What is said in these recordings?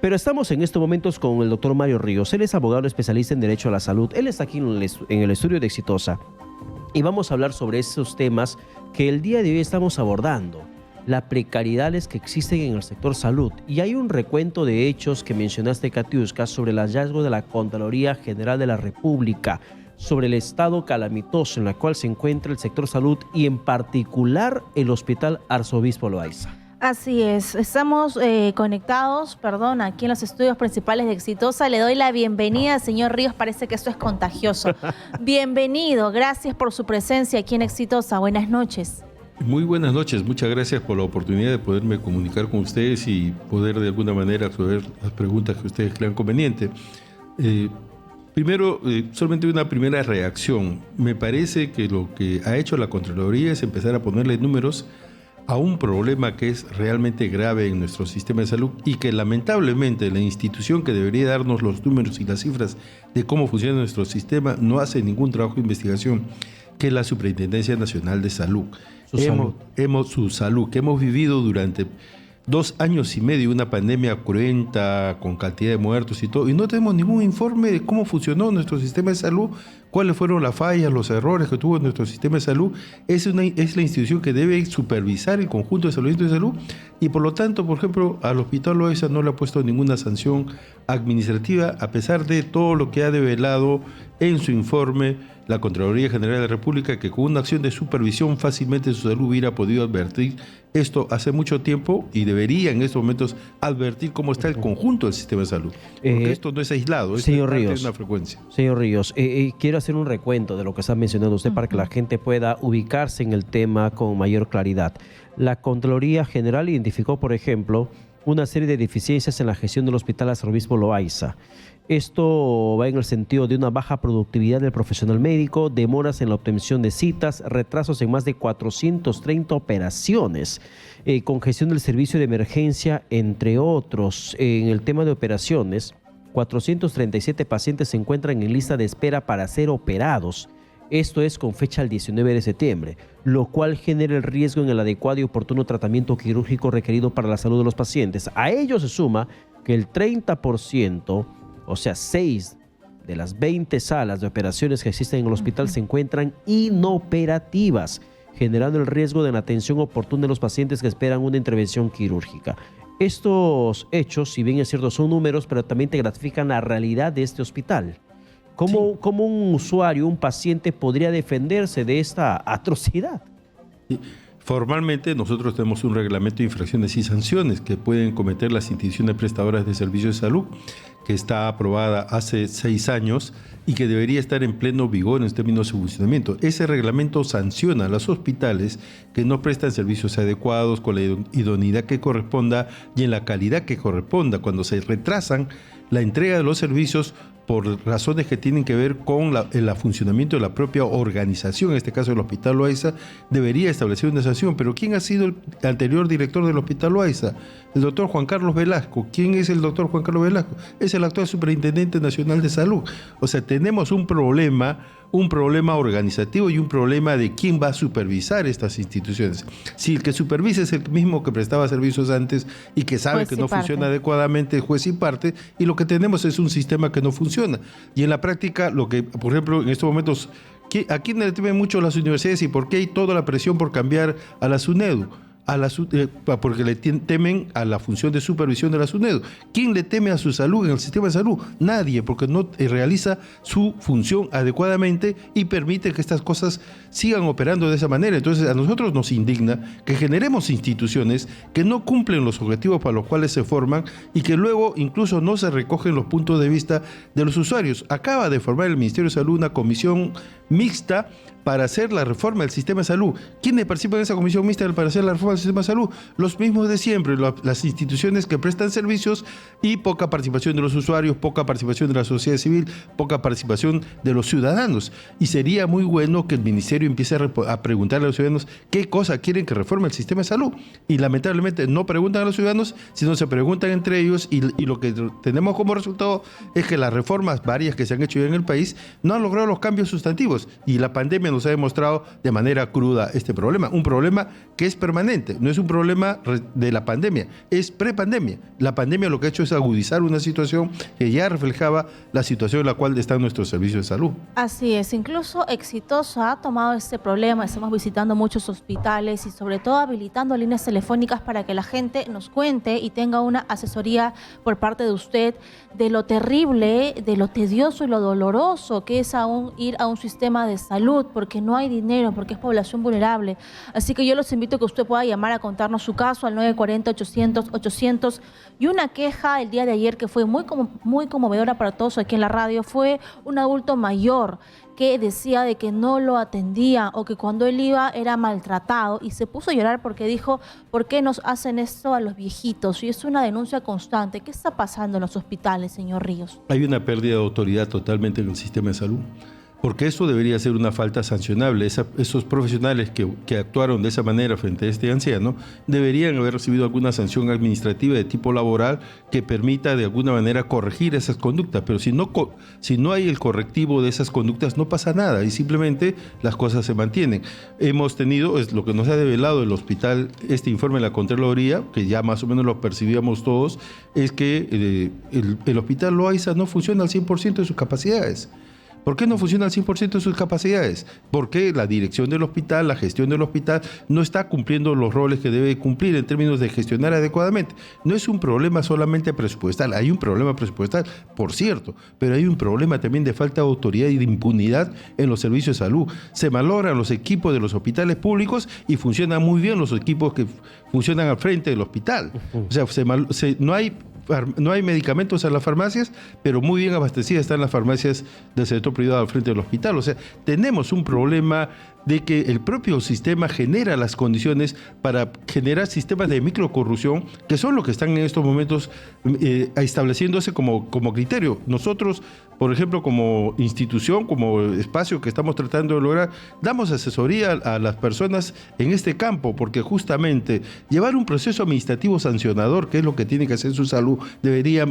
Pero estamos en estos momentos con el doctor Mario Ríos. Él es abogado especialista en Derecho a la Salud. Él está aquí en el estudio de Exitosa. Y vamos a hablar sobre esos temas que el día de hoy estamos abordando. Las precariedades que existen en el sector salud. Y hay un recuento de hechos que mencionaste, Katiuska, sobre el hallazgo de la Contraloría General de la República, sobre el estado calamitoso en el cual se encuentra el sector salud y en particular el Hospital Arzobispo Loaiza. Así es, estamos conectados, aquí en los estudios principales de Exitosa. Le doy la bienvenida, señor Ríos, parece que esto es contagioso. Bienvenido, gracias por su presencia aquí en Exitosa. Buenas noches. Muy buenas noches, muchas gracias por la oportunidad de poderme comunicar con ustedes y poder de alguna manera resolver las preguntas que ustedes crean conveniente. Primero, solamente una primera reacción. Me parece que lo que ha hecho la Contraloría es empezar a ponerle números a un problema que es realmente grave en nuestro sistema de salud y que lamentablemente la institución que debería darnos los números y las cifras de cómo funciona nuestro sistema no hace ningún trabajo de investigación, que es la Superintendencia Nacional de Salud. Su salud, que hemos vivido durante 2 años y medio una pandemia cruenta, con cantidad de muertos y todo, y no tenemos ningún informe de cómo funcionó nuestro sistema de salud, cuáles fueron las fallas, los errores que tuvo nuestro sistema de salud. Es la institución que debe supervisar el conjunto de salud y por lo tanto, por ejemplo, al Hospital Loaiza no le ha puesto ninguna sanción administrativa, a pesar de todo lo que ha develado en su informe la Contraloría General de la República, que con una acción de supervisión fácilmente su salud hubiera podido advertir esto hace mucho tiempo y debería en estos momentos advertir cómo está el conjunto del sistema de salud. Porque esto no es aislado, esto es parte de una frecuencia. Señor Ríos, quiero hacer un recuento de lo que está mencionando usted para que la gente pueda ubicarse en el tema con mayor claridad. La Contraloría General identificó, por ejemplo, una serie de deficiencias en la gestión del Hospital Arzobispo Loaiza. Esto va en el sentido de una baja productividad del profesional médico, demoras en la obtención de citas, retrasos en más de 430 operaciones, congestión del servicio de emergencia, entre otros. En el tema de operaciones, 437 pacientes se encuentran en lista de espera para ser operados. Esto es con fecha el 19 de septiembre, lo cual genera el riesgo en el adecuado y oportuno tratamiento quirúrgico requerido para la salud de los pacientes. A ello se suma que el 30%, o sea, 6 de las 20 salas de operaciones que existen en el hospital se encuentran inoperativas, generando el riesgo de la atención oportuna de los pacientes que esperan una intervención quirúrgica. Estos hechos, si bien es cierto, son números, pero también te gratifican la realidad de este hospital. ¿Cómo un usuario, un paciente podría defenderse de esta atrocidad? Sí. Formalmente nosotros tenemos un reglamento de infracciones y sanciones que pueden cometer las instituciones prestadoras de servicios de salud, que está aprobada hace 6 años y que debería estar en pleno vigor en términos de su funcionamiento. Ese reglamento sanciona a los hospitales que no prestan servicios adecuados con la idoneidad que corresponda y en la calidad que corresponda, cuando se retrasan la entrega de los servicios por razones que tienen que ver con el funcionamiento de la propia organización, en este caso el Hospital Loaiza, debería establecer una sanción. Pero ¿quién ha sido el anterior director del Hospital Loaiza? El doctor Juan Carlos Velasco. ¿Quién es el doctor Juan Carlos Velasco? Es el actual Superintendente Nacional de Salud. O sea, tenemos un problema organizativo y un problema de quién va a supervisar estas instituciones. Si el que supervisa es el mismo que prestaba servicios antes y que sabe que no funciona adecuadamente, juez y parte, y lo que tenemos es un sistema que no funciona. Y en la práctica, lo que, por ejemplo, en estos momentos, ¿a quién le temen mucho las universidades y por qué hay toda la presión por cambiar a la SUNEDU? Porque le temen a la función de supervisión de la SUNEDU. ¿Quién le teme a su salud en el sistema de salud? Nadie, porque no realiza su función adecuadamente y permite que estas cosas sigan operando de esa manera. Entonces a nosotros nos indigna que generemos instituciones que no cumplen los objetivos para los cuales se forman y que luego incluso no se recogen los puntos de vista de los usuarios. Acaba de formar el Ministerio de Salud una comisión mixta para hacer la reforma del sistema de salud. ¿Quiénes participan en esa comisión mixta para hacer la reforma del sistema de salud? Los mismos de siempre, las instituciones que prestan servicios y poca participación de los usuarios, poca participación de la sociedad civil, poca participación de los ciudadanos. Y sería muy bueno que el ministerio empiece a preguntarle a los ciudadanos qué cosa quieren que reforme el sistema de salud. Y lamentablemente no preguntan a los ciudadanos, sino se preguntan entre ellos y lo que tenemos como resultado es que las reformas varias que se han hecho en el país no han logrado los cambios sustantivos y la pandemia nos ha demostrado de manera cruda este problema, un problema que es permanente. reciente, no es un problema de la pandemia, es prepandemia. La pandemia lo que ha hecho es agudizar una situación que ya reflejaba la situación en la cual están nuestros servicios de salud. Así es, incluso Exitosa ha tomado este problema, estamos visitando muchos hospitales y sobre todo habilitando líneas telefónicas para que la gente nos cuente y tenga una asesoría por parte de usted de lo terrible, de lo tedioso y lo doloroso que es aún ir a un sistema de salud, porque no hay dinero, porque es población vulnerable. Así que yo los invito a que usted pueda llamar a contarnos su caso al 940-800-800. Y una queja el día de ayer que fue muy conmovedora para todos aquí en la radio fue un adulto mayor que decía de que no lo atendía o que cuando él iba era maltratado y se puso a llorar porque dijo, ¿por qué nos hacen esto a los viejitos? Y es una denuncia constante. ¿Qué está pasando en los hospitales, señor Ríos? Hay una pérdida de autoridad totalmente en el sistema de salud. Porque eso debería ser una falta sancionable. Esos profesionales que actuaron de esa manera frente a este anciano deberían haber recibido alguna sanción administrativa de tipo laboral que permita de alguna manera corregir esas conductas. Pero si no hay el correctivo de esas conductas, no pasa nada y simplemente las cosas se mantienen. Hemos tenido, es lo que nos ha develado el hospital, este informe de la Contraloría, que ya más o menos lo percibíamos todos, es que el hospital Loaiza no funciona al 100% de sus capacidades. ¿Por qué no funciona al 100% de sus capacidades? Porque la dirección del hospital, la gestión del hospital, no está cumpliendo los roles que debe cumplir en términos de gestionar adecuadamente. No es un problema solamente presupuestal, hay un problema presupuestal, por cierto, pero hay un problema también de falta de autoridad y de impunidad en los servicios de salud. Se malogran los equipos de los hospitales públicos y funcionan muy bien los equipos que funcionan al frente del hospital. O sea, no hay medicamentos en las farmacias, pero muy bien abastecidas están las farmacias del sector privado al frente del hospital. O sea, tenemos un problema de que el propio sistema genera las condiciones para generar sistemas de microcorrupción, que son los que están en estos momentos estableciéndose como criterio. Nosotros, por ejemplo, como institución, como espacio que estamos tratando de lograr, damos asesoría a las personas en este campo, porque justamente llevar un proceso administrativo sancionador, que es lo que tiene que hacer su salud, debería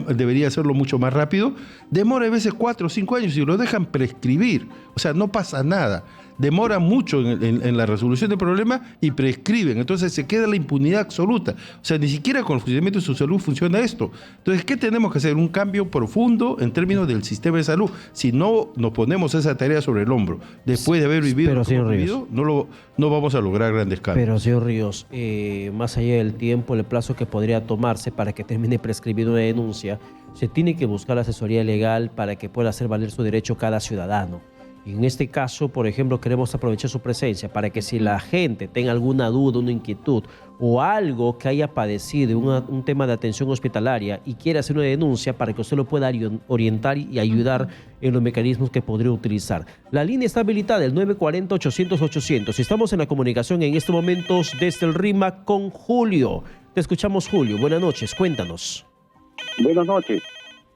hacerlo mucho más rápido, demora a veces 4 o 5 años y lo dejan prescribir. O sea, no pasa nada. Demora mucho en la resolución del problema y prescriben. Entonces se queda la impunidad absoluta. O sea, ni siquiera con el funcionamiento de su salud funciona esto. Entonces, ¿qué tenemos que hacer? Un cambio profundo en términos del sistema de salud. Si no nos ponemos esa tarea sobre el hombro, después de haber vivido lo que hemos vivido, no vamos a lograr grandes cambios. Pero, señor Ríos, más allá del tiempo, el plazo que podría tomarse para que termine prescribiendo una denuncia, se tiene que buscar la asesoría legal para que pueda hacer valer su derecho cada ciudadano. Y en este caso, por ejemplo, queremos aprovechar su presencia para que si la gente tenga alguna duda, una inquietud o algo que haya padecido, un tema de atención hospitalaria y quiera hacer una denuncia, para que usted lo pueda orientar y ayudar en los mecanismos que podría utilizar. La línea está habilitada, el 940-800-800. Estamos en la comunicación en estos momentos desde el RIMAC con Julio. Te escuchamos, Julio. Buenas noches, cuéntanos. Buenas noches.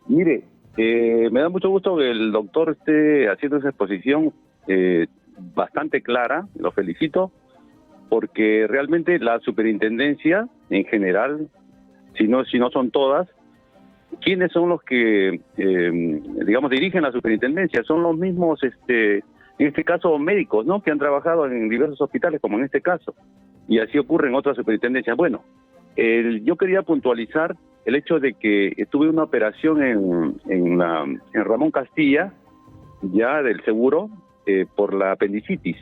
Mire, me da mucho gusto que el doctor esté haciendo esa exposición bastante clara, lo felicito, porque realmente la superintendencia en general, si no son todas, ¿quiénes son los que, dirigen la superintendencia? Son los mismos, en este caso, médicos, ¿no?, que han trabajado en diversos hospitales, como en este caso, y así ocurre en otras superintendencias. Bueno, yo quería puntualizar el hecho de que tuve una operación en Ramón Castilla, ya del seguro, por la apendicitis.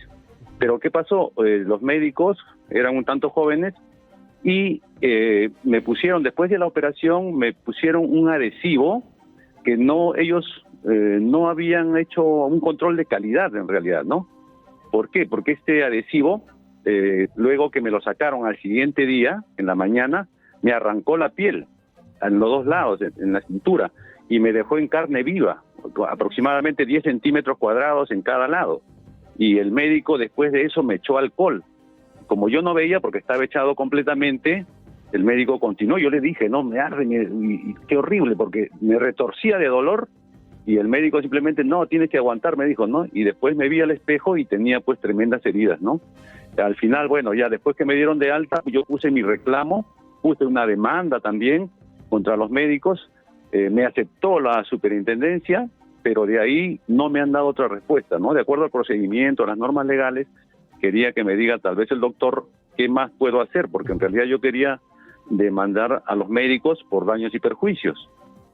Pero ¿qué pasó? Los médicos eran un tanto jóvenes y me pusieron, después de la operación, me pusieron un adhesivo que ellos no habían hecho un control de calidad en realidad, ¿no? ¿Por qué? Porque este adhesivo, luego que me lo sacaron al siguiente día, en la mañana, me arrancó la piel en los dos lados, en la cintura, y me dejó en carne viva, aproximadamente 10 centímetros cuadrados en cada lado. Y el médico después de eso me echó alcohol. Como yo no veía porque estaba echado completamente, el médico continuó. Yo le dije, no, me arde, y qué horrible, porque me retorcía de dolor, y el médico simplemente, no, tienes que aguantar, me dijo, ¿no? Y después me vi al espejo y tenía pues tremendas heridas, ¿no? Al final, bueno, ya después que me dieron de alta, yo puse mi reclamo, puse una demanda también contra los médicos, me aceptó la superintendencia, pero de ahí no me han dado otra respuesta, ¿no? De acuerdo al procedimiento, a las normas legales, quería que me diga tal vez el doctor qué más puedo hacer, porque en realidad yo quería demandar a los médicos por daños y perjuicios,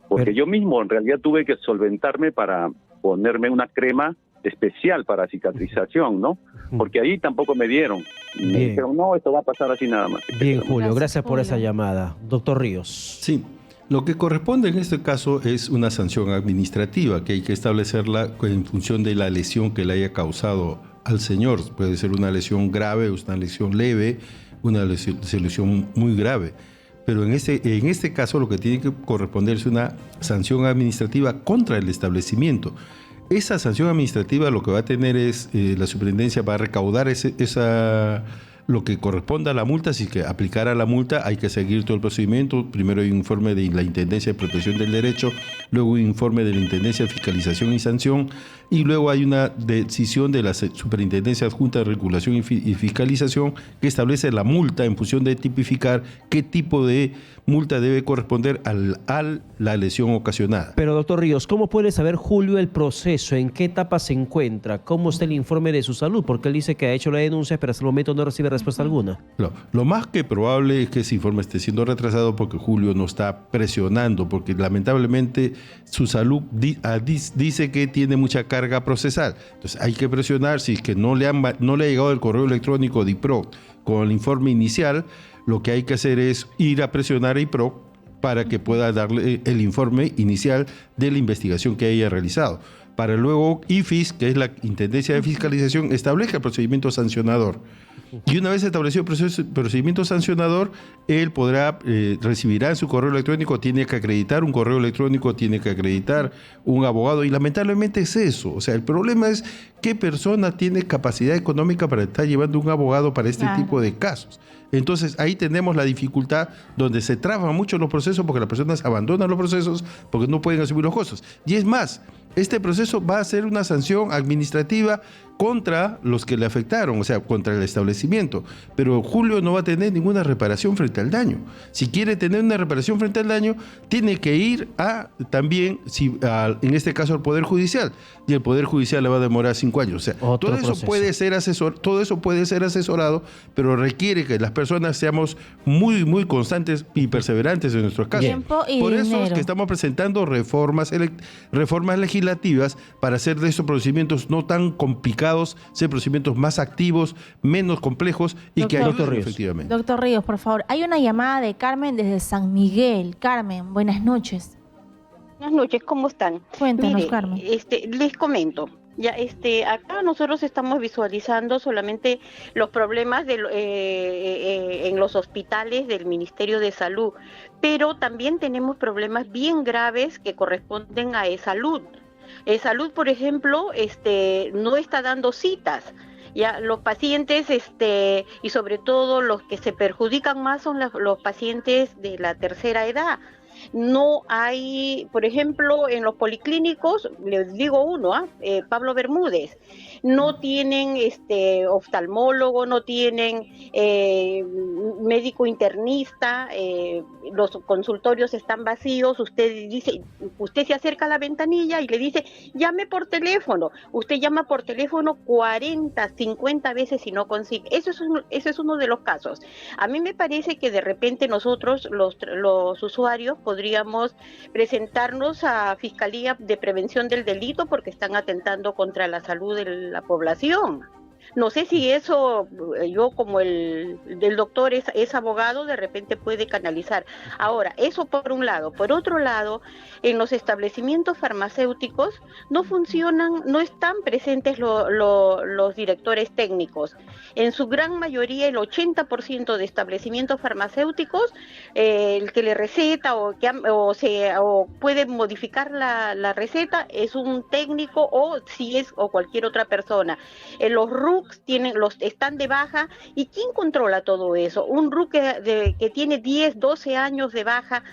porque yo mismo en realidad tuve que solventarme para ponerme una crema especial para cicatrización, ¿no? Porque ahí tampoco me dieron. Me dijeron, no, esto va a pasar así nada más. Bien, Julio, gracias por esa llamada. Doctor Ríos. Sí, lo que corresponde en este caso es una sanción administrativa que hay que establecerla en función de la lesión que le haya causado al señor. Puede ser una lesión grave, una lesión leve, una lesión muy grave. Pero en este caso lo que tiene que corresponder es una sanción administrativa contra el establecimiento. Esa sanción administrativa lo que va a tener es la superintendencia va a recaudar lo que corresponda a la multa. Si que aplicara la multa hay que seguir todo el procedimiento. Primero hay un informe de la Intendencia de Protección del Derecho, luego un informe de la Intendencia de Fiscalización y Sanción, y luego hay una decisión de la Superintendencia Adjunta de Regulación y Fiscalización que establece la multa en función de tipificar qué tipo de multa debe corresponder a la lesión ocasionada. Pero, doctor Ríos, ¿cómo puede saber Julio el proceso? ¿En qué etapa se encuentra? ¿Cómo está el informe de su salud? Porque él dice que ha hecho la denuncia, pero hasta el momento no recibe respuesta alguna. Lo más que probable es que ese informe esté siendo retrasado porque Julio no está presionando, porque lamentablemente su salud dice que tiene mucha carga procesal. Entonces hay que presionar. Si es que no le ha llegado el correo electrónico de IPROC con el informe inicial, lo que hay que hacer es ir a presionar a IPROC para que pueda darle el informe inicial de la investigación que haya realizado. Para luego IFIS, que es la Intendencia de Fiscalización, establezca el procedimiento sancionador. Y una vez establecido el procedimiento sancionador, él recibirá en su correo electrónico, tiene que acreditar un correo electrónico, tiene que acreditar un abogado, y lamentablemente es eso. O sea, el problema es qué persona tiene capacidad económica para estar llevando un abogado para este tipo de casos. Entonces ahí tenemos la dificultad donde se traban mucho los procesos porque las personas abandonan los procesos porque no pueden asumir los costos. Y es más, este proceso va a ser una sanción administrativa contra los que le afectaron, o sea, contra el establecimiento. Pero Julio no va a tener ninguna reparación frente al daño. Si quiere tener una reparación frente al daño, tiene que ir también, en este caso, al Poder Judicial. Y el Poder Judicial le va a demorar 5 años. O sea, todo eso puede ser asesorado, pero requiere que las personas seamos muy, muy constantes y perseverantes en nuestros casos. Por eso es que estamos presentando reformas legislativas para hacer de estos procedimientos no tan complicados, ser procedimientos más activos, menos complejos y que ayuden efectivamente. Doctor Ríos, por favor, hay una llamada de Carmen desde San Miguel. Carmen, buenas noches. Buenas noches, ¿cómo están? Cuéntanos, Mire, Carmen. Les comento. Ya, acá nosotros estamos visualizando solamente los problemas en los hospitales del Ministerio de Salud, pero también tenemos problemas bien graves que corresponden a E-Salud. E-Salud, por ejemplo, no está dando citas. Ya los pacientes, y sobre todo los que se perjudican más son los pacientes de la tercera edad. No hay, por ejemplo, en los policlínicos, les digo uno, Pablo Bermúdez, no tienen oftalmólogo, no tienen médico internista, los consultorios están vacíos. Usted se acerca a la ventanilla y le dice, llame por teléfono. Usted llama por teléfono 40, 50 veces y no consigue. Ese es uno de los casos. A mí me parece que de repente nosotros, los usuarios, podríamos presentarnos a Fiscalía de Prevención del Delito porque están atentando contra la salud de la población. No sé si eso, yo como el doctor es abogado, de repente puede canalizar. Ahora, eso por un lado. Por otro lado, en los establecimientos farmacéuticos no funcionan, no están presentes los directores técnicos. En su gran mayoría, el 80% de establecimientos farmacéuticos, el que le receta o puede modificar la receta es un técnico o cualquier otra persona. Los RUC están de baja. ¿Y quién controla todo eso? Un RUC que tiene 10, 12 años de baja,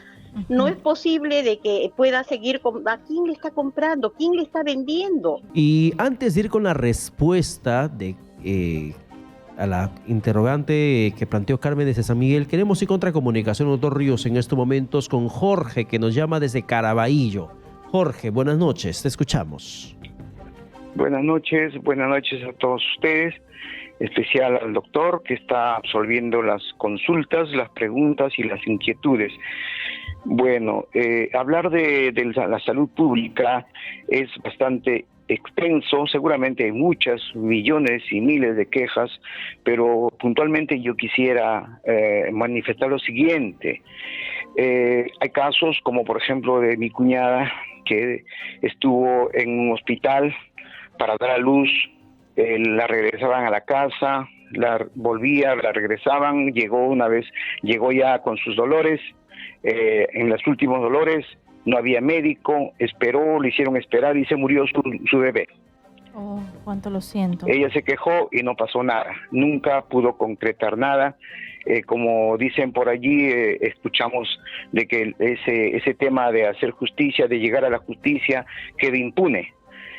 no es posible de que pueda seguir. ¿A quién le está comprando? ¿Quién le está vendiendo? Y antes de ir con la respuesta a la interrogante que planteó Carmen desde San Miguel, queremos ir contra comunicación, doctor Ríos, en estos momentos con Jorge, que nos llama desde Caraballo. Jorge, buenas noches, te escuchamos. Buenas noches a todos ustedes. especial al doctor que está absolviendo las consultas, las preguntas y las inquietudes. Bueno, hablar de la salud pública es bastante extenso, seguramente hay muchas, millones y miles de quejas, pero puntualmente yo quisiera manifestar lo siguiente. Hay casos como por ejemplo de mi cuñada que estuvo en un hospital para dar a luz, la regresaban a la casa, la regresaban, llegó ya con sus dolores, en los últimos dolores, no había médico, esperó, le hicieron esperar y se murió su bebé. Oh, cuánto lo siento. Ella se quejó y no pasó nada, nunca pudo concretar nada. Como dicen por allí, escuchamos de que ese tema de hacer justicia, de llegar a la justicia, quede impune.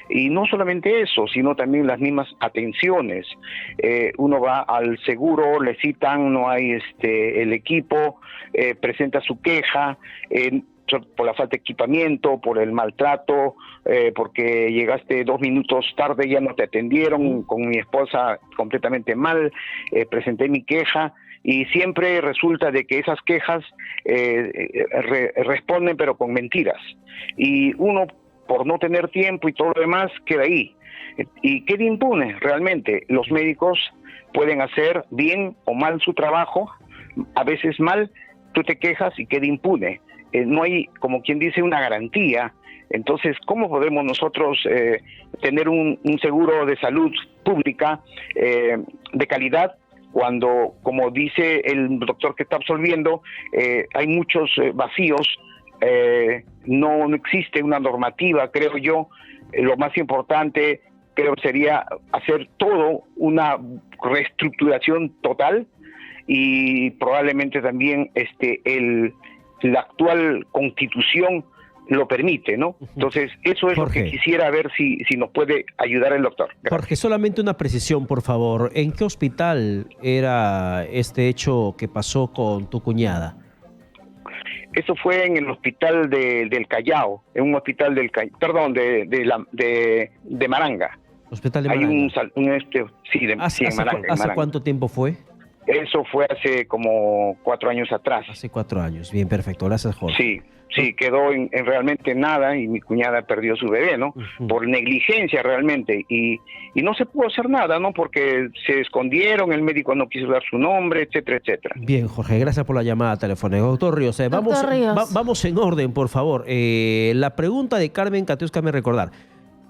Y no solamente eso, sino también las mismas atenciones. Uno va al seguro, le citan, no hay el equipo, presenta su queja, por la falta de equipamiento, por el maltrato, porque llegaste 2 minutos tarde, ya no te atendieron, con mi esposa completamente mal, presenté mi queja y siempre resulta de que esas quejas responden pero con mentiras. Y uno, por no tener tiempo y todo lo demás, queda ahí. Y queda impune realmente. Los médicos pueden hacer bien o mal su trabajo, a veces mal, tú te quejas y queda impune. No hay, como quien dice, una garantía. Entonces, ¿cómo podemos nosotros tener un seguro de salud pública de calidad cuando, como dice el doctor que está absolviendo, hay muchos vacíos? No existe una normativa, creo yo. Lo más importante creo sería hacer todo una reestructuración total y probablemente también la actual constitución lo permite, ¿no? Entonces, eso es Jorge, lo que quisiera ver si nos puede ayudar el doctor. Gracias. Jorge, solamente una precisión, por favor. ¿En qué hospital era este hecho que pasó con tu cuñada? Eso fue en el hospital del Callao, en un hospital de Maranga. Hospital de Hay Maranga. en Maranga. ¿Hace cuánto tiempo fue? Eso fue hace como 4 años atrás. Hace 4 años. Bien, perfecto. Gracias, Jorge. Sí, quedó en realmente nada y mi cuñada perdió su bebé, ¿no? Por negligencia realmente. Y no se pudo hacer nada, ¿no? Porque se escondieron, el médico no quiso dar su nombre, etcétera, etcétera. Bien, Jorge, gracias por la llamada telefónica. Doctor Ríos, vamos en orden, por favor. La pregunta de Carmen Katiuska me recordar.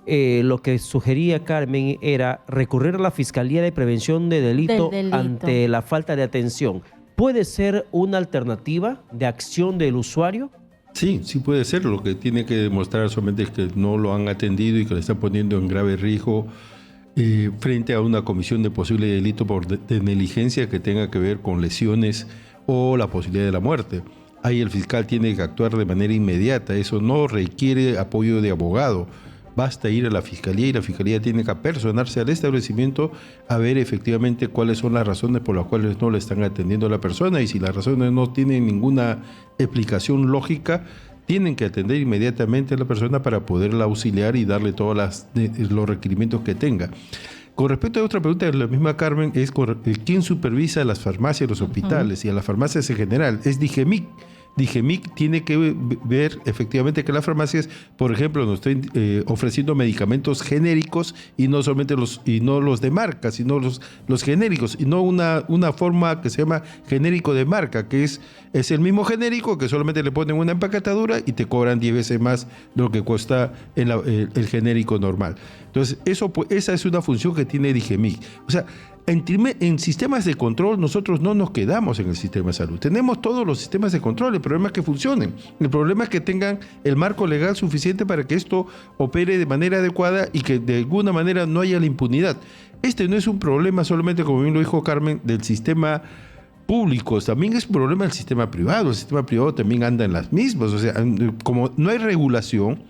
Lo que sugería Carmen era recurrir a la Fiscalía de Prevención de Delito ante la falta de atención. ¿Puede ser una alternativa de acción del usuario? Sí, sí puede ser. Lo que tiene que demostrar solamente es que no lo han atendido y que le están poniendo en grave riesgo frente a una comisión de posible delito de negligencia que tenga que ver con lesiones o la posibilidad de la muerte. Ahí el fiscal tiene que actuar de manera inmediata. Eso no requiere apoyo de abogado. Basta ir a la fiscalía y la fiscalía tiene que apersonarse al establecimiento a ver efectivamente cuáles son las razones por las cuales no le están atendiendo a la persona, y si las razones no tienen ninguna explicación lógica, tienen que atender inmediatamente a la persona para poderla auxiliar y darle todos los requerimientos que tenga. Con respecto a otra pregunta de la misma Carmen, es quién supervisa las farmacias, los hospitales y a las farmacias en general. Es DIGEMIC. DIGEMIC tiene que ver efectivamente que las farmacias, por ejemplo, nos estén ofreciendo medicamentos genéricos y no solamente los de marca, sino los genéricos, y no una forma que se llama genérico de marca, que es el mismo genérico que solamente le ponen una empaquetadura y te cobran 10 veces más de lo que cuesta el genérico normal. Entonces, esa es una función que tiene DIGEMIC. O sea, en sistemas de control nosotros no nos quedamos en el sistema de salud. Tenemos todos los sistemas de control, el problema es que funcionen. El problema es que tengan el marco legal suficiente para que esto opere de manera adecuada y que de alguna manera no haya la impunidad. Este no es un problema solamente, como bien lo dijo Carmen, del sistema público, también es un problema del sistema privado. El sistema privado también anda en las mismas. O sea, como no hay regulación,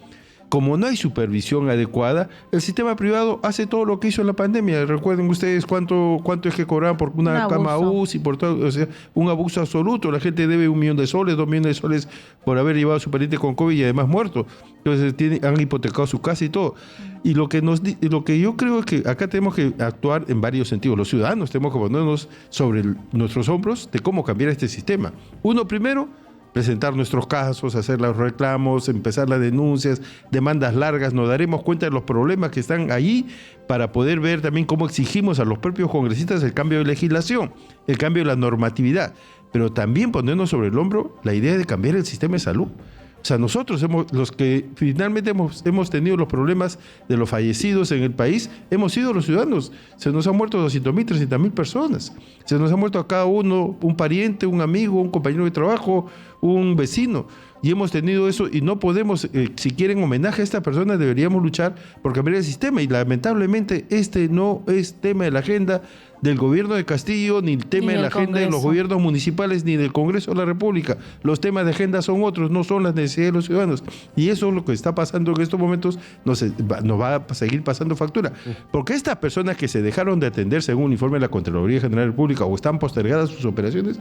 como no hay supervisión adecuada, el sistema privado hace todo lo que hizo en la pandemia. Recuerden ustedes cuánto es que cobraban por una cama UCI, por todo, o sea, un abuso absoluto. La gente debe 1 millón de soles, 2 millones de soles por haber llevado a su pariente con COVID y además muerto. Entonces han hipotecado su casa y todo. Y lo que yo creo es que acá tenemos que actuar en varios sentidos. Los ciudadanos tenemos que ponernos sobre nuestros hombros de cómo cambiar este sistema. Uno, primero, presentar nuestros casos, hacer los reclamos, empezar las denuncias, demandas largas. Nos daremos cuenta de los problemas que están allí para poder ver también cómo exigimos a los propios congresistas el cambio de legislación, el cambio de la normatividad, pero también ponernos sobre el hombro la idea de cambiar el sistema de salud. O sea, nosotros los que finalmente hemos tenido los problemas de los fallecidos en el país, hemos sido los ciudadanos. Se nos han muerto 200.000, 300.000 personas. Se nos ha muerto a cada uno un pariente, un amigo, un compañero de trabajo, un vecino. Y hemos tenido eso y no podemos, si quieren homenaje a esta persona, deberíamos luchar por cambiar el sistema. Y lamentablemente este no es tema de la agenda del gobierno de Castillo, ni el tema de la agenda de los gobiernos municipales, ni del Congreso de la República. Los temas de agenda son otros, no son las necesidades de los ciudadanos. Y eso es lo que está pasando en estos momentos, nos va a seguir pasando factura. Porque estas personas que se dejaron de atender según el informe de la Contraloría General de la República o están postergadas sus operaciones,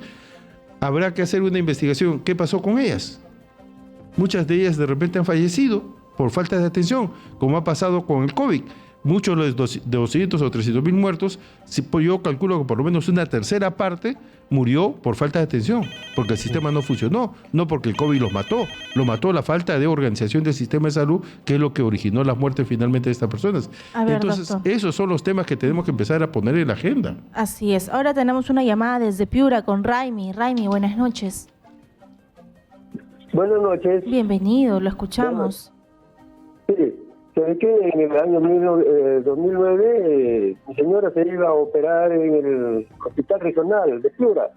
habrá que hacer una investigación. ¿Qué pasó con ellas? Muchas de ellas de repente han fallecido por falta de atención, como ha pasado con el COVID. Muchos de los 200 o 300.000 muertos, yo calculo que por lo menos una tercera parte murió por falta de atención, porque el sistema no funcionó, no porque el COVID los mató, lo mató la falta de organización del sistema de salud, que es lo que originó las muertes finalmente de estas personas. Entonces, doctor, esos son los temas que tenemos que empezar a poner en la agenda. Así es. Ahora tenemos una llamada desde Piura con Raimi. Raimi, buenas noches. Buenas noches. Bienvenido, lo escuchamos. Sí. Se ve que en el año 2009 mi señora se iba a operar en el hospital regional de Piura,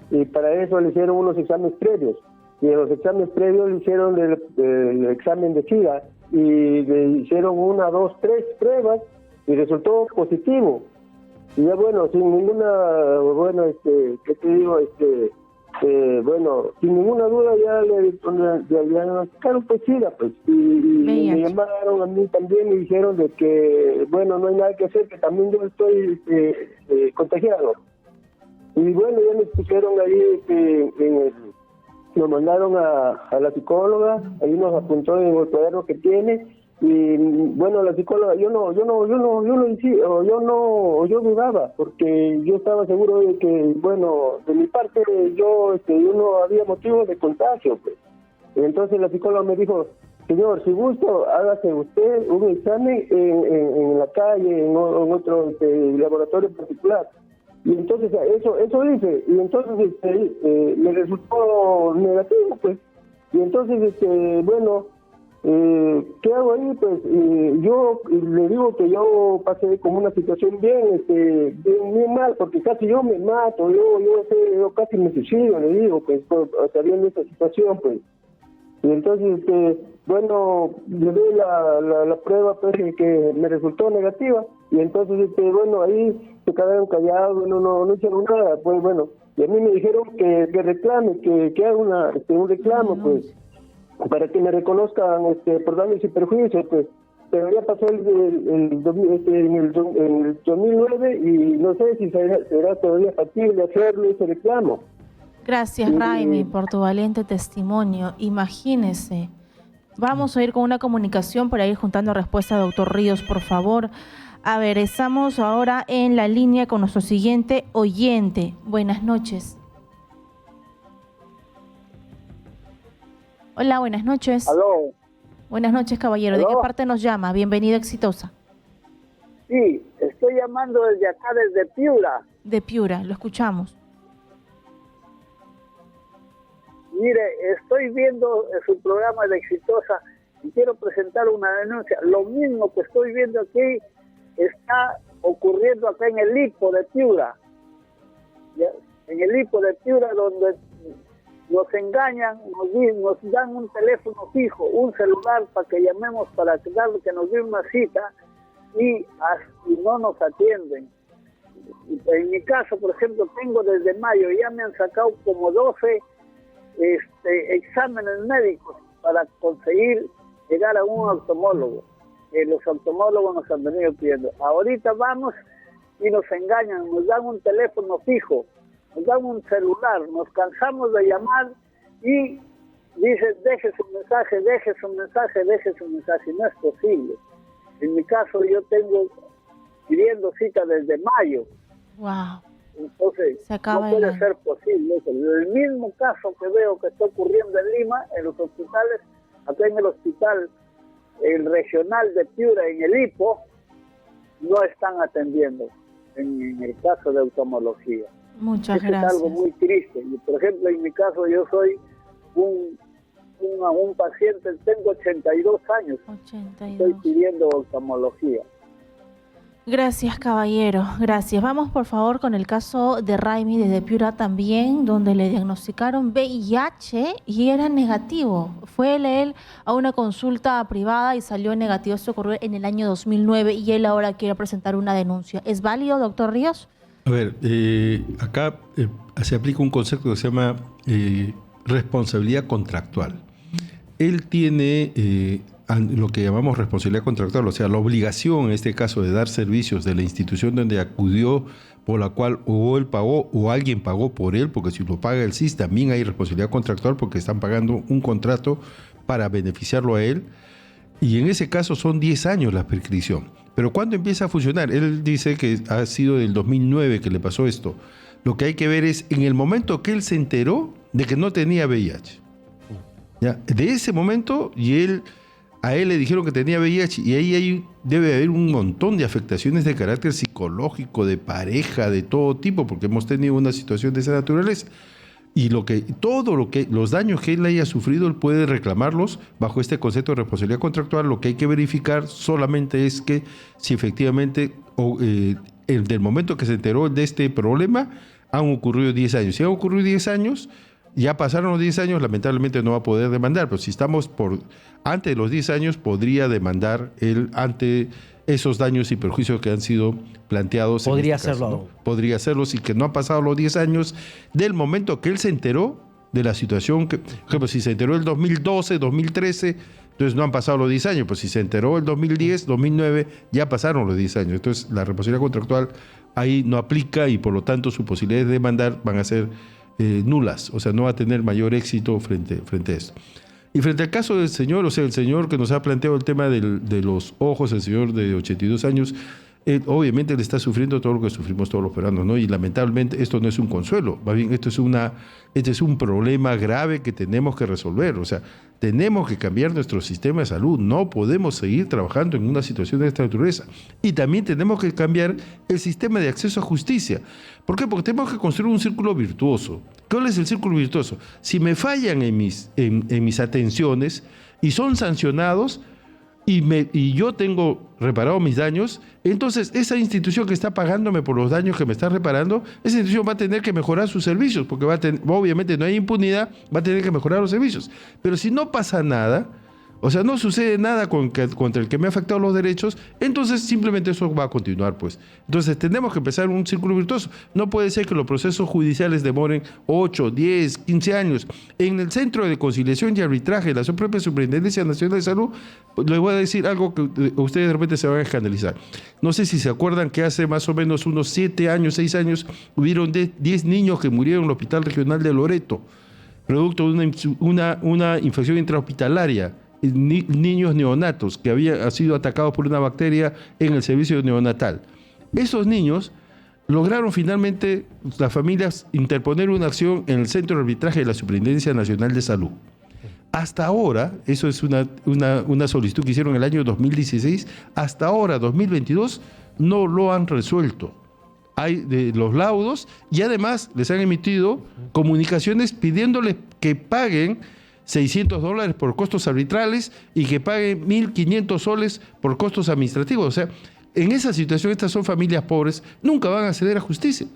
y para eso le hicieron unos exámenes previos, y en los exámenes previos le hicieron el examen de SIDA y le hicieron 1, 2, 3 pruebas y resultó positivo. Y ya bueno, sin ninguna, ¿qué te digo? Sin ninguna duda ya le diagnosticaron pues SIDA, pues, y me llamaron a mí también y dijeron de que, bueno, no hay nada que hacer, que también yo estoy contagiado. Y bueno, ya me pusieron ahí, nos mandaron a la psicóloga, ahí nos apuntó en el cuaderno que tiene, y bueno, la psicóloga, yo dudaba, porque yo estaba seguro de que, bueno, de mi parte yo no había motivo de contagio, pues. Entonces la psicóloga me dijo: señor, si gusta, hágase usted un examen en la calle, en otro laboratorio particular. Y entonces eso hice, y entonces me resultó negativo, pues. Y entonces, bueno, ¿qué hago ahí? Pues yo le digo que yo pasé como una situación bien mal, porque casi yo me mato, yo casi me suicido, le digo, pues, sabiendo esta situación, pues. Y entonces, bueno, le doy la prueba, pues, que me resultó negativa, y entonces, bueno, ahí se quedaron callados, bueno, no hicieron nada, pues, bueno, y a mí me dijeron que reclame, que haga un reclamo, pues, para que me reconozcan por daños y perjuicios, pues. Pero ya pasó en el 2009 y no sé si será todavía factible hacerle ese reclamo. Gracias, Raimi, por tu valiente testimonio. Imagínese. Vamos a ir con una comunicación para ir juntando respuesta, doctor Ríos, por favor. A ver, estamos ahora en la línea con nuestro siguiente oyente. Buenas noches. Hola, buenas noches. Aló. Buenas noches, caballero. ¿Aló? ¿De qué parte nos llama? Bienvenido, Exitosa. Sí, estoy llamando desde acá, desde Piura. De Piura, lo escuchamos. Mire, estoy viendo su programa de Exitosa y quiero presentar una denuncia. Lo mismo que estoy viendo aquí está ocurriendo acá en el Hipo de Piura. ¿Ya? En el Hipo de Piura, donde nos engañan, nos dan un teléfono fijo, un celular para que llamemos para que nos den una cita y no nos atienden. En mi caso, por ejemplo, tengo desde mayo, ya me han sacado como 12 exámenes médicos para conseguir llegar a un oftalmólogo. Los oftalmólogos nos han venido pidiendo. Ahorita vamos y nos engañan, nos dan un teléfono fijo, nos dan un celular, nos cansamos de llamar y dicen, deje su mensaje, deje su mensaje, deje su mensaje. No es posible. En mi caso yo tengo pidiendo cita desde mayo. Wow. Entonces, Se acaba no puede el ser posible eso. El mismo caso que veo que está ocurriendo en Lima, en los hospitales, acá en el hospital, el regional de Piura, en el Hipo, no están atendiendo en el caso de oftalmología. Muchas Eso gracias. es algo muy triste. Y, por ejemplo, en mi caso, yo soy un paciente, tengo 82 años, 82. estoy pidiendo oftalmología. Gracias, caballero. Gracias. Vamos, por favor, con el caso de Raimi desde Piura también, donde le diagnosticaron VIH y era negativo. Fue él a una consulta privada y salió negativo. Esto ocurrió en el año 2009 y él ahora quiere presentar una denuncia. ¿Es válido, doctor Ríos? A ver, acá se aplica un concepto que se llama responsabilidad contractual. Él tiene lo que llamamos responsabilidad contractual, o sea, la obligación en este caso de dar servicios de la institución donde acudió, por la cual o él pagó o alguien pagó por él, porque si lo paga el SIS también hay responsabilidad contractual porque están pagando un contrato para beneficiarlo a él, y en ese caso son 10 años la prescripción. Pero ¿cuándo empieza a funcionar? Él dice que ha sido del 2009 que le pasó esto. Lo que hay que ver es en el momento que él se enteró de que no tenía VIH. ¿Ya? De ese momento, a él le dijeron que tenía VIH y ahí debe haber un montón de afectaciones de carácter psicológico, de pareja, de todo tipo, porque hemos tenido una situación de esa naturaleza. Y los daños que él haya sufrido, él puede reclamarlos bajo este concepto de responsabilidad contractual. Lo que hay que verificar solamente es que si efectivamente, del momento que se enteró de este problema, han ocurrido 10 años. Si han ocurrido 10 años, ya pasaron los 10 años, lamentablemente no va a poder demandar, pero si estamos antes de los 10 años, podría demandar él ante esos daños y perjuicios que han sido planteados. Podría en este caso, hacerlo. ¿no? Podría hacerlo si que no han pasado los 10 años del momento que él se enteró de la situación. Por ejemplo, si se enteró el 2012, 2013, entonces no han pasado los 10 años. Pues si se enteró el 2010, 2009, ya pasaron los 10 años. Entonces la responsabilidad contractual ahí no aplica y por lo tanto sus posibilidades de demandar van a ser nulas, o sea, no va a tener mayor éxito frente a esto. Y frente al caso del señor, o sea, el señor que nos ha planteado el tema de los ojos, el señor de 82 años, obviamente él está sufriendo todo lo que sufrimos todos los peruanos, ¿no? Y lamentablemente esto no es un consuelo, más bien esto es un problema grave que tenemos que resolver, o sea, tenemos que cambiar nuestro sistema de salud, no podemos seguir trabajando en una situación de esta naturaleza. Y también tenemos que cambiar el sistema de acceso a justicia. ¿Por qué? Porque tenemos que construir un círculo virtuoso. ¿Cuál es el círculo virtuoso? Si me fallan en mis atenciones y son sancionados, y yo tengo reparado mis daños, entonces esa institución que está pagándome por los daños que me está reparando, esa institución va a tener que mejorar sus servicios, porque obviamente no hay impunidad, va a tener que mejorar los servicios. Pero si no pasa nada, o sea, no sucede nada contra el que me ha afectado los derechos, entonces simplemente eso va a continuar, pues. Entonces tenemos que empezar un círculo virtuoso. No puede ser que los procesos judiciales demoren 8, 10, 15 años. En el Centro de Conciliación y Arbitraje de la propia Superintendencia Nacional de Salud, les voy a decir algo que ustedes de repente se van a escandalizar. No sé si se acuerdan que hace más o menos unos 7 años, 6 años, hubieron 10 niños que murieron en el Hospital Regional de Loreto, producto de una infección intrahospitalaria. Niños neonatos que habían sido atacados por una bacteria en el servicio neonatal. Esos niños lograron finalmente las familias interponer una acción en el Centro de Arbitraje de la Superintendencia Nacional de Salud. Hasta ahora, eso es una solicitud que hicieron en el año 2016, hasta ahora, 2022, no lo han resuelto. Hay de los laudos y además les han emitido comunicaciones pidiéndoles que paguen $600 por costos arbitrales y que paguen 1.500 soles por costos administrativos. O sea, en esa situación, estas son familias pobres, nunca van a acceder a justicia.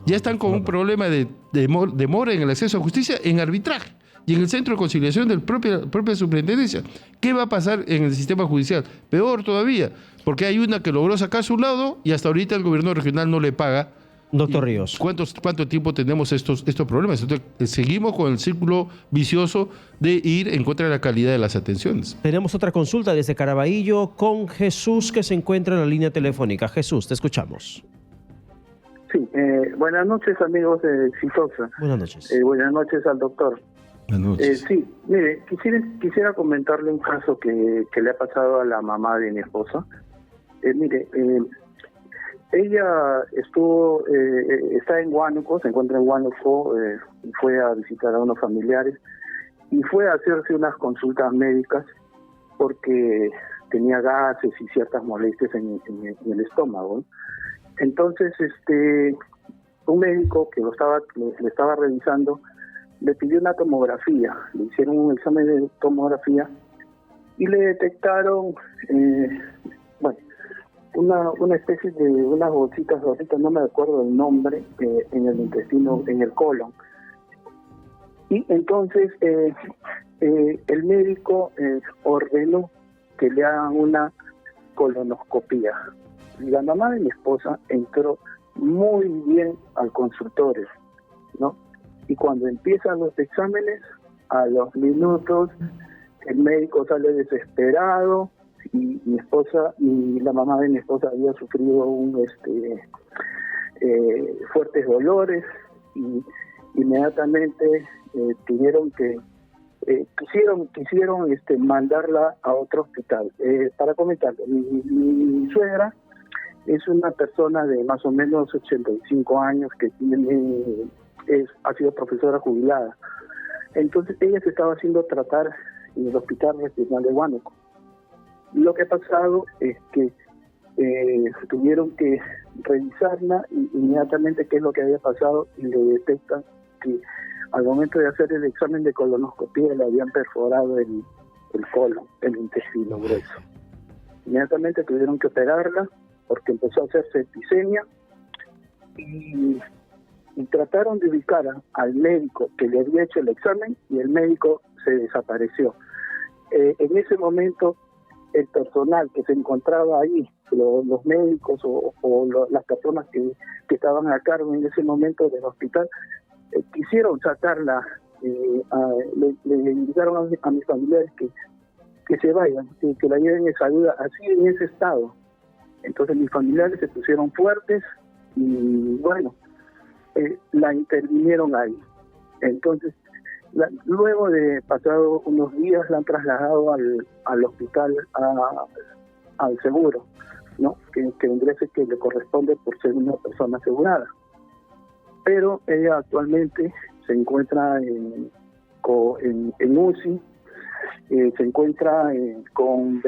Ya están con un problema de demora en el acceso a justicia en arbitraje y en el Centro de Conciliación de la propia Superintendencia. ¿Qué va a pasar en el sistema judicial? Peor todavía, porque hay una que logró sacar su laudo y hasta ahorita el gobierno regional no le paga Doctor Ríos. ¿Cuánto tiempo tenemos estos problemas? Entonces, seguimos con el círculo vicioso de ir en contra de la calidad de las atenciones. Tenemos otra consulta desde Caraballo con Jesús, que se encuentra en la línea telefónica. Jesús, te escuchamos. Sí, buenas noches, amigos de Exitosa. Buenas noches. Buenas noches al doctor. Buenas noches. Sí, mire, quisiera comentarle un caso que le ha pasado a la mamá de mi esposa. Ella está en Huánuco, se encuentra en Huánuco, fue a visitar a unos familiares y fue a hacerse unas consultas médicas porque tenía gases y ciertas molestias en el estómago. Entonces, un médico que le estaba revisando le pidió una tomografía, le hicieron un examen de tomografía y le detectaron, una especie de unas bolsitas, ahorita no me acuerdo el nombre, en el intestino, en el colon. Y entonces el médico ordenó que le hagan una colonoscopía. Y la mamá de mi esposa entró muy bien al consultorio, ¿no? Y cuando empiezan los exámenes, a los minutos, el médico sale desesperado y la mamá de mi esposa había sufrido fuertes dolores y inmediatamente tuvieron que quisieron mandarla a otro hospital. Para comentarle, mi suegra es una persona de más o menos 85 años que ha sido profesora jubilada. Entonces ella se estaba haciendo tratar en el Hospital Regional de Huánuco. Lo que ha pasado es que tuvieron que revisarla inmediatamente qué es lo que había pasado y le detectan que al momento de hacer el examen de colonoscopía le habían perforado el colon, el intestino grueso. Inmediatamente tuvieron que operarla porque empezó a hacer septicemia y trataron de ubicar al médico que le había hecho el examen y el médico se desapareció. En ese momento el personal que se encontraba ahí, los médicos o las personas que estaban a cargo en ese momento del hospital, quisieron sacarla, le indicaron a mis familiares que se vayan, que la lleven en salud así en ese estado. Entonces mis familiares se pusieron fuertes y la intervinieron ahí. Entonces, luego de pasado unos días la han trasladado al hospital, al seguro, ¿no? Que ingrese que le corresponde por ser una persona asegurada. Pero ella actualmente se encuentra en UCI, se encuentra con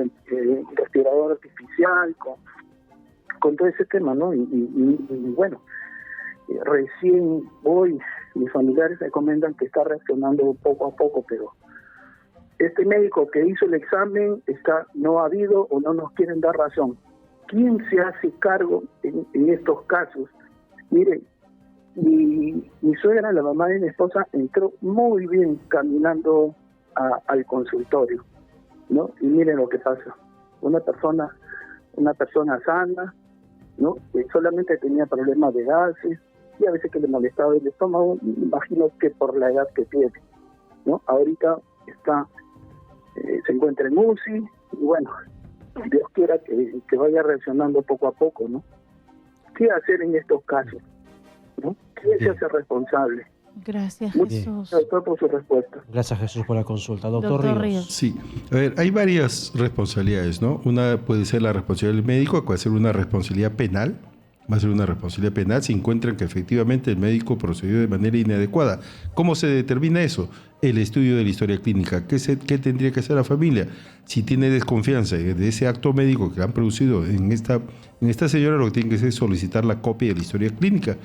respirador artificial, con todo ese tema, ¿no? Recién hoy mis familiares me comentan que está reaccionando poco a poco, pero este médico que hizo el examen no ha habido o no nos quieren dar razón. ¿Quién se hace cargo en estos casos? Mire, mi suegra, la mamá de mi esposa, entró muy bien caminando al consultorio, ¿no? Y miren lo que pasa. Una persona sana, ¿no? Que solamente tenía problemas de gases y a veces que le molestaba el estómago, imagino que por la edad que tiene, ¿no? Ahorita se encuentra en UCI y Dios quiera que vaya reaccionando poco a poco, ¿no? ¿Qué hacer en estos casos? ¿No? ¿Quién se hace responsable? Gracias, Muchas Jesús. gracias por su respuesta. Gracias, Jesús, por la consulta. Doctor Ríos. Sí, a ver, hay varias responsabilidades, ¿no? Una puede ser la responsabilidad del médico, puede ser una responsabilidad penal. Va a ser una responsabilidad penal si encuentran que efectivamente el médico procedió de manera inadecuada. ¿Cómo se determina eso? El estudio de la historia clínica. ¿Qué tendría que hacer la familia? Si tiene desconfianza de ese acto médico que han producido en esta señora, lo que tiene que hacer es solicitar la copia de la historia clínica.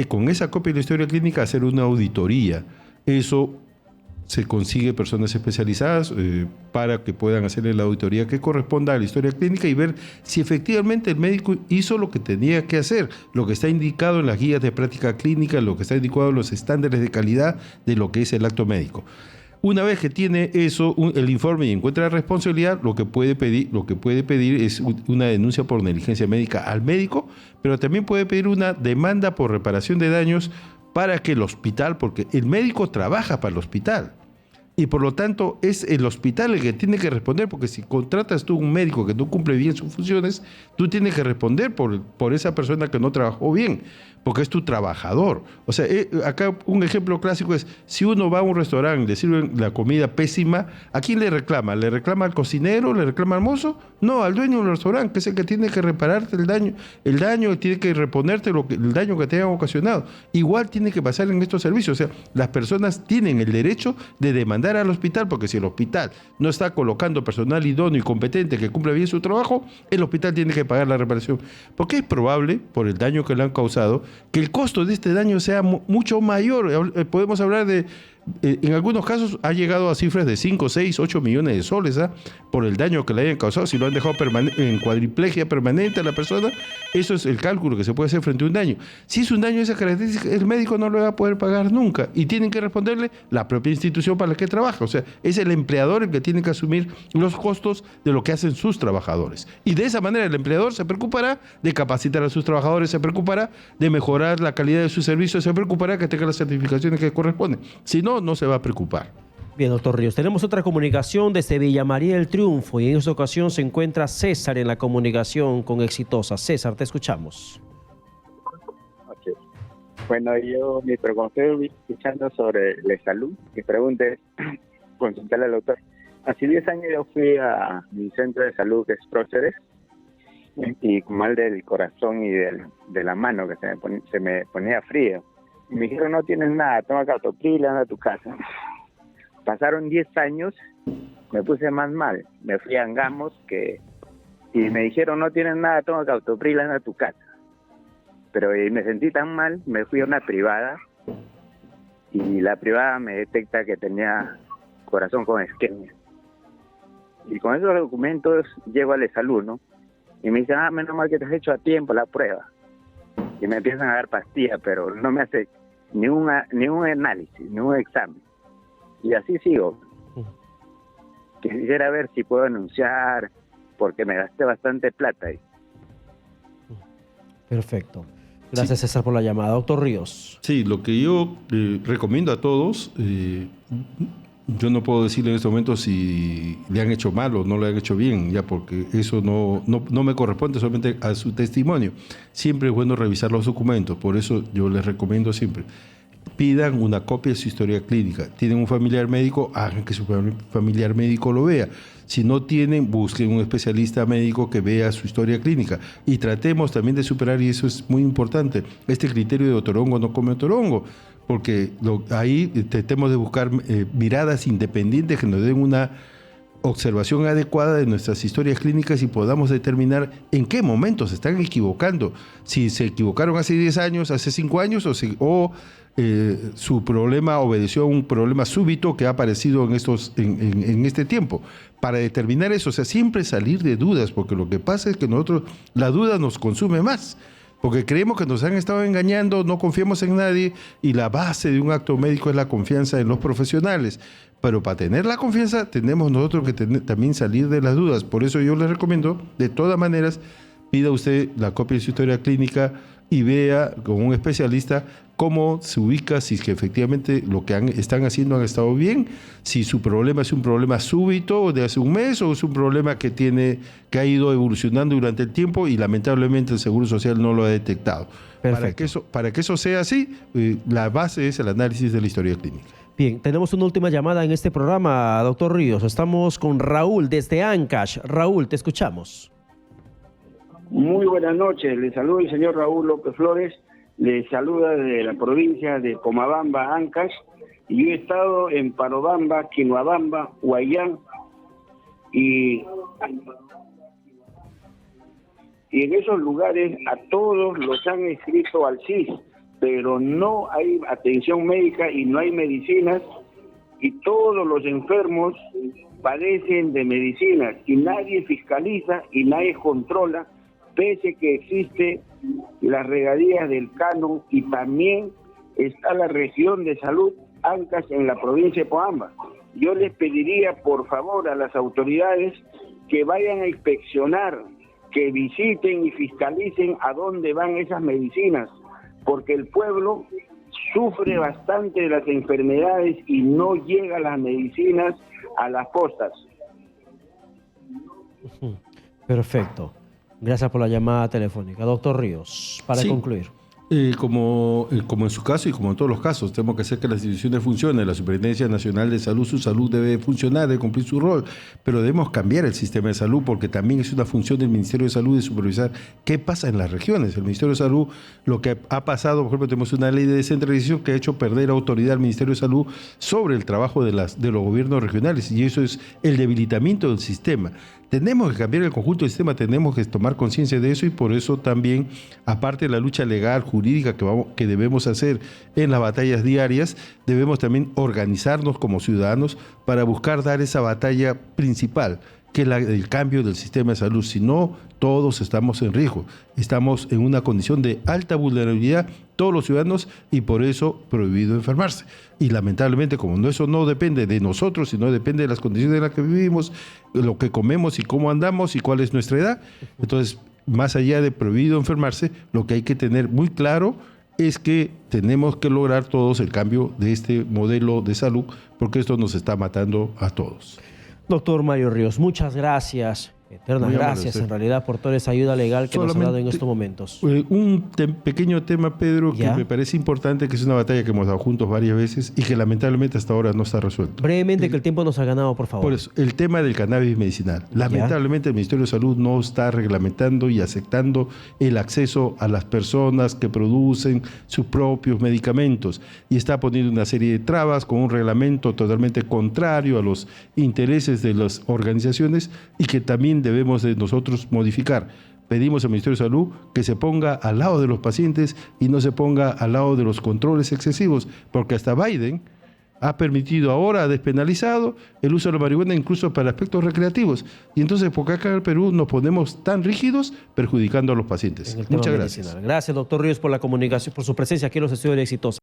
Con esa copia de la historia clínica hacer una auditoría. Eso se consigue personas especializadas para que puedan hacer la auditoría que corresponda a la historia clínica y ver si efectivamente el médico hizo lo que tenía que hacer, lo que está indicado en las guías de práctica clínica, lo que está indicado en los estándares de calidad de lo que es el acto médico. Una vez que tiene eso, el informe y encuentra la responsabilidad, lo que puede pedir es una denuncia por negligencia médica al médico, pero también puede pedir una demanda por reparación de daños para que el hospital, porque el médico trabaja para el hospital. Y por lo tanto es el hospital el que tiene que responder, porque si contratas tú un médico que no cumple bien sus funciones, tú tienes que responder por esa persona que no trabajó bien, porque es tu trabajador. O sea, acá un ejemplo clásico es, si uno va a un restaurante y le sirven la comida pésima, ¿a quién le reclama? ¿Le reclama al cocinero? ¿Le reclama al mozo? No, al dueño del restaurante, que es el que tiene que repararte el daño, tiene que reponerte el daño que te hayan ocasionado. Igual tiene que pasar en estos servicios. O sea, las personas tienen el derecho de demandar al hospital, porque si el hospital no está colocando personal idóneo y competente que cumpla bien su trabajo, el hospital tiene que pagar la reparación. Porque es probable, por el daño que le han causado, que el costo de este daño sea mucho mayor. Podemos hablar de, en algunos casos ha llegado a cifras de 5, 6, 8 millones de soles por el daño que le hayan causado. Si lo han dejado en cuadriplegia permanente a la persona, eso es el cálculo que se puede hacer frente a un daño. Si es un daño de esa característica, el médico no lo va a poder pagar nunca y tienen que responderle la propia institución para la que trabaja. O sea, es el empleador el que tiene que asumir los costos de lo que hacen sus trabajadores. Y de esa manera el empleador se preocupará de capacitar a sus trabajadores, se preocupará de mejorar la calidad de sus servicios, se preocupará que tenga las certificaciones que corresponden. Si no, no se va a preocupar. Bien, doctor Ríos, tenemos otra comunicación desde Villa María del Triunfo y en esta ocasión se encuentra César en la comunicación con Exitosa. César, te escuchamos. Okay. Bueno, yo mi pregunta escuchando sobre la salud, mi pregunta es consultarle al doctor. Hace 10 años yo fui a mi centro de salud, que es Próceres, y con mal del corazón y de la mano, que se me ponía frío. Y me dijeron, no tienes nada, toma captopril, anda a tu casa. Pasaron 10 años, me puse más mal. Me fui a Angamos y me dijeron, no tienes nada, toma captopril, anda a tu casa. Pero me sentí tan mal, me fui a una privada y la privada me detecta que tenía corazón con isquemia. Y con esos documentos llego a la salud, ¿no? Y me dicen, menos mal que te has hecho a tiempo la prueba. Y me empiezan a dar pastillas, pero no me hace ni un análisis, ni un examen. Y así sigo. Quisiera ver si puedo anunciar, porque me gasté bastante plata ahí. Perfecto. Gracias, César, por la llamada. Doctor Ríos. Sí, lo que yo recomiendo a todos, yo no puedo decirle en este momento si le han hecho mal o no le han hecho bien, ya porque eso no me corresponde solamente a su testimonio. Siempre es bueno revisar los documentos, por eso yo les recomiendo siempre. Pidan una copia de su historia clínica. Tienen un familiar médico, hagan que su familiar médico lo vea. Si no tienen, busquen un especialista médico que vea su historia clínica. Y tratemos también de superar, y eso es muy importante, este criterio de otorongo no come otorongo, porque ahí tratemos de buscar miradas independientes que nos den una observación adecuada de nuestras historias clínicas y podamos determinar en qué momento se están equivocando. Si se equivocaron hace 10 años, hace 5 años, o su problema obedeció a un problema súbito que ha aparecido en este tiempo. Para determinar eso, o sea, siempre salir de dudas, porque lo que pasa es que nosotros, la duda nos consume más, porque creemos que nos han estado engañando, no confiamos en nadie, y la base de un acto médico es la confianza en los profesionales. Pero para tener la confianza tenemos nosotros que también salir de las dudas. Por eso yo les recomiendo, de todas maneras, pida usted la copia de su historia clínica y vea con un especialista cómo se ubica, si es que efectivamente lo que están haciendo han estado bien, si su problema es un problema súbito de hace un mes o es un problema que ha ido evolucionando durante el tiempo y lamentablemente el Seguro Social no lo ha detectado. Para que eso sea así, la base es el análisis de la historia clínica. Bien, tenemos una última llamada en este programa, doctor Ríos. Estamos con Raúl desde Ancash. Raúl, te escuchamos. Muy buenas noches, le saluda el señor Raúl López Flores, le saluda de la provincia de Pomabamba, Ancash, y yo he estado en Parobamba, Quinoabamba, Huayán, y en esos lugares a todos los han inscrito al CIS, pero no hay atención médica y no hay medicinas, y todos los enfermos padecen de medicinas, y nadie fiscaliza y nadie controla, pese que existe las regadías del Canon y también está la región de salud Ancash en la provincia de Pomabamba. yo les pediría por favor a las autoridades que vayan a inspeccionar, que visiten y fiscalicen a dónde van esas medicinas, porque el pueblo sufre bastante de las enfermedades y no llega las medicinas a las postas. Perfecto. Gracias por la llamada telefónica. Doctor Ríos, para concluir. Como en su caso y como en todos los casos, tenemos que hacer que las instituciones funcionen. La Superintendencia Nacional de Salud, su salud debe funcionar, debe cumplir su rol, pero debemos cambiar el sistema de salud porque también es una función del Ministerio de Salud de supervisar qué pasa en las regiones. El Ministerio de Salud, lo que ha pasado, por ejemplo, tenemos una ley de descentralización que ha hecho perder autoridad al Ministerio de Salud sobre el trabajo de los gobiernos regionales, y eso es el debilitamiento del sistema. Tenemos que cambiar el conjunto del sistema, tenemos que tomar conciencia de eso, y por eso también, aparte de la lucha legal, jurídica que debemos hacer en las batallas diarias, debemos también organizarnos como ciudadanos para buscar dar esa batalla principal, que es el cambio del sistema de salud. Si no, todos estamos en riesgo. Estamos en una condición de alta vulnerabilidad, todos los ciudadanos, y por eso prohibido enfermarse. Y lamentablemente, como eso no depende de nosotros, sino depende de las condiciones en las que vivimos, lo que comemos y cómo andamos y cuál es nuestra edad, entonces, más allá de prohibido enfermarse, lo que hay que tener muy claro es que tenemos que lograr todos el cambio de este modelo de salud, porque esto nos está matando a todos. Doctor Mario Ríos, muchas gracias, eternas gracias en realidad por toda esa ayuda legal que nos ha dado en estos momentos. Un pequeño tema, Pedro, que me parece importante, que es una batalla que hemos dado juntos varias veces y que lamentablemente hasta ahora no está resuelto. Brevemente, que el tiempo nos ha ganado, por favor. Por eso, el tema del cannabis medicinal. Lamentablemente el Ministerio de Salud no está reglamentando y aceptando el acceso a las personas que producen sus propios medicamentos, y está poniendo una serie de trabas con un reglamento totalmente contrario a los intereses de las organizaciones, y que también debemos de nosotros modificar. Pedimos al Ministerio de Salud que se ponga al lado de los pacientes y no se ponga al lado de los controles excesivos, porque hasta Biden ha permitido ahora, ha despenalizado el uso de la marihuana incluso para aspectos recreativos. Y entonces, porque acá en el Perú nos ponemos tan rígidos, perjudicando a los pacientes. Muchas gracias. Gracias, doctor Ríos, por la comunicación, por su presencia aquí en los estudios de Exitosa.